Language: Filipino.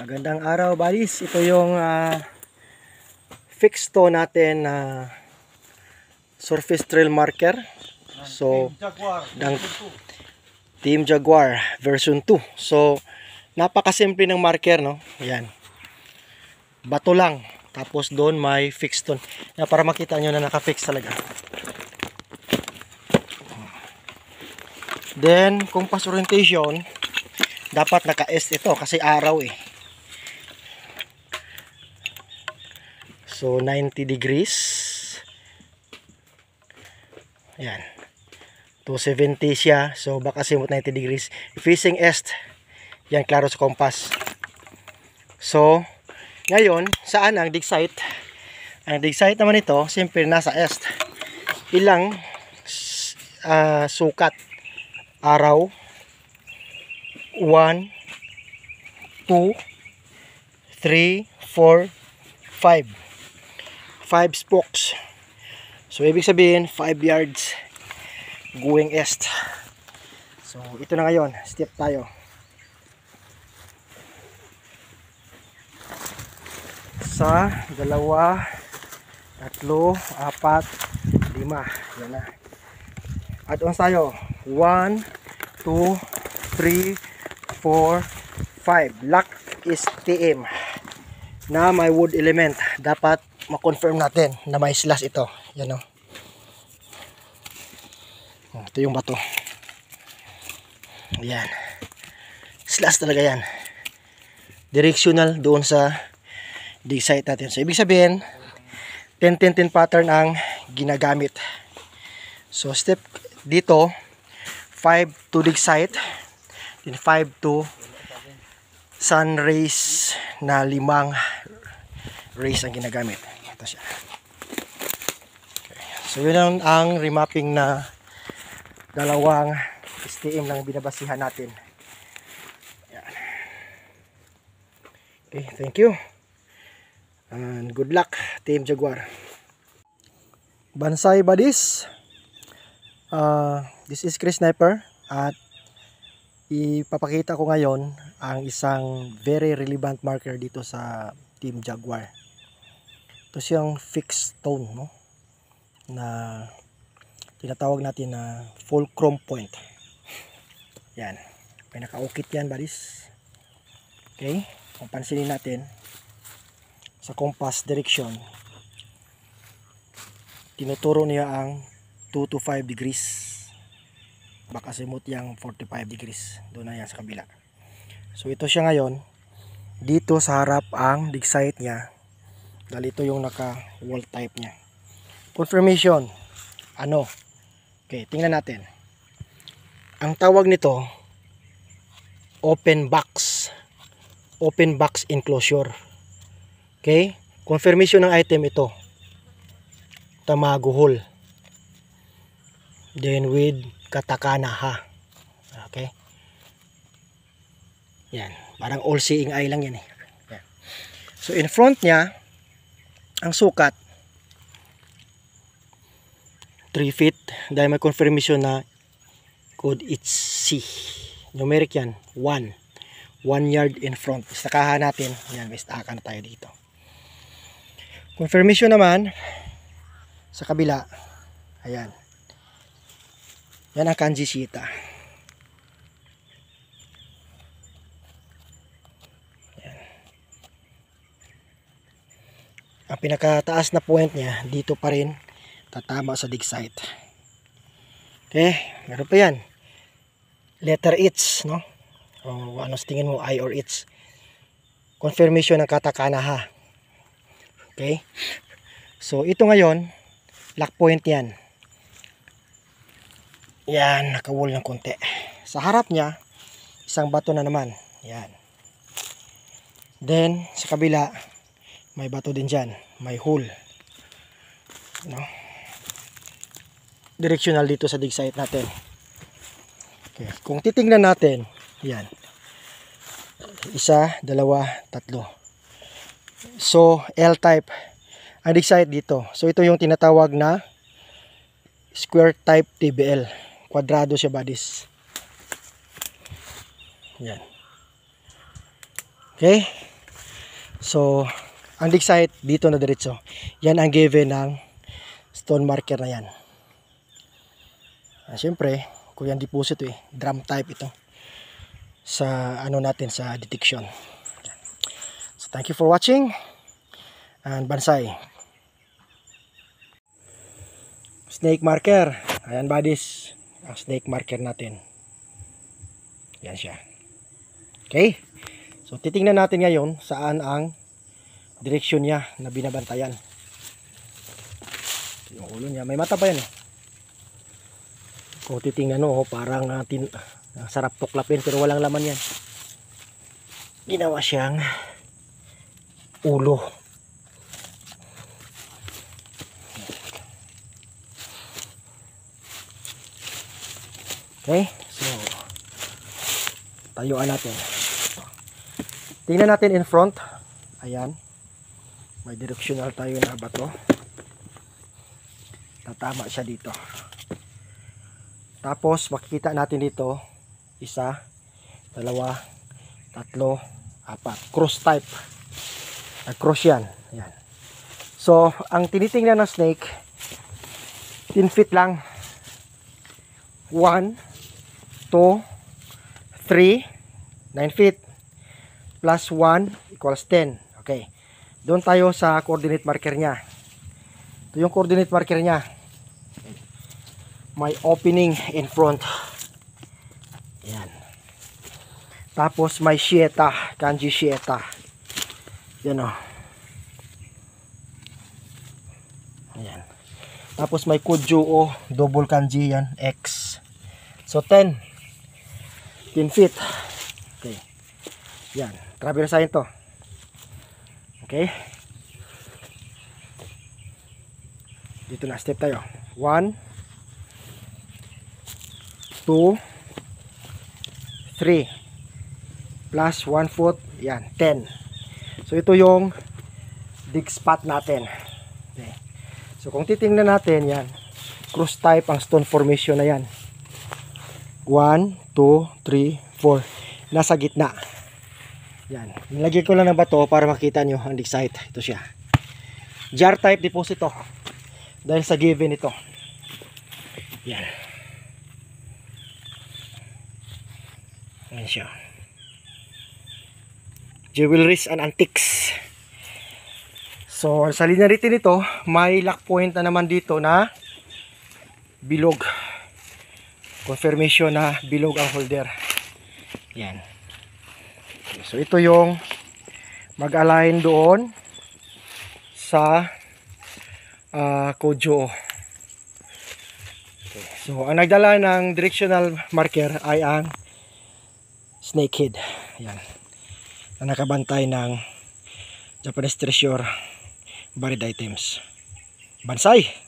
Magandang araw, buddies. Ito yung fixed toe natin na surface trail marker. So, ng Team Jaguar version 2. So, napakasimple ng marker, no? Ayan. Bato lang. Tapos doon may fixed toe. Na para makita nyo na naka-fix talaga. Then, compass orientation, dapat naka-S ito kasi araw eh. So 90 degrees. Ayan. 270 siya. So baka simot 90 degrees. Facing east. Yan, klaro sa compass. So, ngayon, saan ang dig site? Ang dig site naman ito, siyempre nasa east. Ilang sukat? Araw. 1, 2, 3, 4, 5. 5 spokes. So ibig sabihin 5 yards going east. So ito na ngayon, step tayo. Isa, dalawa, tatlo, apat, lima. Yan na. Add-ons tayo. 1, 2, 3, 4, 5. Lock is TM na may wood element. Dapat ma-confirm natin na may slash ito. Yan o. Ito yung bato. Yan. Slash talaga yan. Directional doon sa dig site natin. So, ibig sabihin, 10-10-10 pattern ang ginagamit. So, step dito, 5 to dig site, then 5 to sun rays na 5 rays ang ginagamit. Ito siya. Okay. So yun ang remapping na dalawang STM lang binabasihan natin. Yan. Okay, thank you. And good luck, Team Jaguar. Bansai buddies. This is Chris Sniper at ipapakita ko ngayon ang isang very relevant marker dito sa Team Jaguar. Ito siyang fixed tone, no? Na tinatawag natin na fulcrum point. Yan. May nakaukit yan, buddies. Okay? Kung pansinin natin sa compass direction, tinuturo niya ang 2 to 5 degrees. Baka simot yung 45 degrees. Doon na yan sa kabila. So ito siya ngayon. Dito sa harap ang dig site niya. Dahil ito yung naka wall type niya. Confirmation. Ano? Okay, tingnan natin. Ang tawag nito, open box. Open box enclosure. Okay? Confirmation ng item ito. Tamago hole. Then with katakana ha. Okay? Yan. Parang all seeing eye lang yan eh. Yan. So in front niya, ang sukat 3 feet. Dahil may confirmation na code it's C. Numeric yan. 1 yard in front. Istakahan natin. Yan. May istaka na tayo dito. Confirmation naman sa kabila. Ayan. Yan ang kanji shita. Ang pinakataas na point niya dito pa rin tatama sa dig site. Okay, meron pa yan. Letter H, no? O ano sa tingin mo, I or H. Confirmation ng katakana ha. Okay? So ito ngayon, lock point yan. Yan, nakawall ng konti. Sa harap niya, isang bato na naman. Yan. Then, sa kabila, may bato din dyan. May hole. No? Directional dito sa dig site natin. Okay. Kung titingnan natin, yan. 1, 2, 3. So, L-type. Ang dig site dito. So, ito yung tinatawag na square type TBL. Kwadrado siya, buddies. Yan. Okay. So, ang dig site dito na diretso. Yan ang given ng stone marker na yan. Siyempre, kung yan deposit drum type ito. Sa ano natin sa detection. So, thank you for watching. And bansay. Snake marker. Ayan buddies. Ang snake marker natin. Yan siya. Okay. So, titingnan natin ngayon saan ang direksyon niya na binabantayan. Yung ulo niya. May mata pa yan Kung titingnan parang sarap tuklapin pero walang laman yan. Ginawa siyang ulo. Okay. So, tayuan natin. Tingnan natin in front. Ayan. May directional tayo na bato. Tatama siya dito. Tapos makikita natin dito 1, 2, 3, 4. Cross type. Cross yan. Ayan. So, ang tinitingnan ng snake 10 feet lang. 1, 2, 3, 9 feet. Plus 1 equals 10. Okay. Doon tayo sa coordinate marker niya. Ito yung coordinate marker niya. May opening in front. Yan. Tapos may shieta. Kanji shieta. Yan Ayan. Tapos may kujyo double kanji yan. X. So 10 feet. Okay. Yan. Travel sign to. Okay. Dito na step tayo. 1, 2, 3 plus 1 foot. Yan. 10. So ito yung dig spot natin. Okay. So kung titingnan natin yan, cross type ang stone formation na yan. 1, 2, 3, 4. Nasa gitna. Yan. Nilagay ko lang ng bato para makita nyo ang dig site. Ito siya. Jar type deposit to. Dahil sa given ito. Yan. Yan siya. Jewelries and antiques. So, sa linya nito, may lock point na naman dito na bilog. Confirmation na bilog ang holder. Yan. So ito yung mag-align doon sa Kojo. Okay. So ang nagdala ng directional marker ay ang snakehead. Yan. Na nakabantay ng Japanese treasure buried items. Bansay!